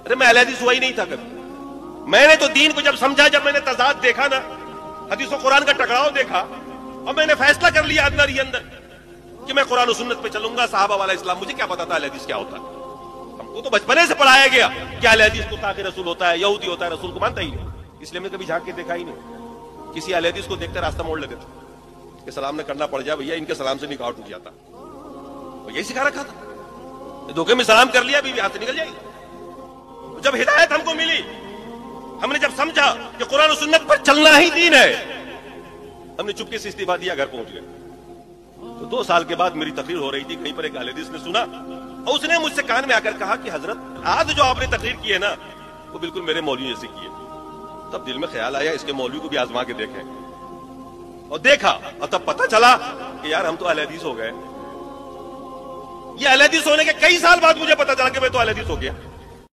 ارے میں اہل حدیث ہوا ہی نہیں تھا کبھی. میں نے تو دین کو جب سمجھا، جب میں نے تضاد دیکھا نا، حدیث و قرآن کا ٹکراؤ دیکھا، اور میں نے فیصلہ کر لیا اندر ہی اندر کہ میں قرآن و سنت پہ چلوں گا. صحابہ والا اسلام، مجھے کیا پتا تھا اہل حدیث کیا ہوتا ہے؟ ہم کو تو بچپنے سے پڑھایا گیا کہ اہل حدیث گستاخ رسول ہوتا ہے، یہودی ہوتا ہے، رسول کو مانتا ہی نہیں. اس لیے میں کبھی جھانک کے دیکھا ہی نہیں. کسی اہل حدیث کو دیکھتے راستہ موڑ لیتے تھے کہ سلام نہ کرنا پڑ جائے، بھیا ان کے سلام سے نکاح ٹوٹ جاتا. وہ یہی سکھا رکھا تھا، دھوکے میں سلام کر لیا بھی ہاتھ سے نکل جائے گی. جب ہدایت ہم کو ملی، ہم نے جب سمجھا کہ قرآن و سنت پر چلنا ہی دین ہے، ہم نے چپکے سے استعفا دیا، گھر پہنچ گئے. تو 2 سال کے بعد میری تقریر ہو رہی تھی، کہیں پر ایک اہل حدیث نے سنا اور اس نے مجھ سے کان میں آ کر کہا کہ حضرت آج جو آپ نے تقریر کی ہے نا، وہ بالکل میرے مولوی جیسے کی ہے. تب دل میں خیال آیا اس کے مولوی کو بھی آزما کے دیکھیں، اور دیکھا، اور تب پتہ چلا کہ یار ہم تو اہل حدیث ہو گئے. یہ اہل حدیث ہونے کے کئی سال بعد مجھے پتا چلا کہ میں تو اہل حدیث ہو گیا.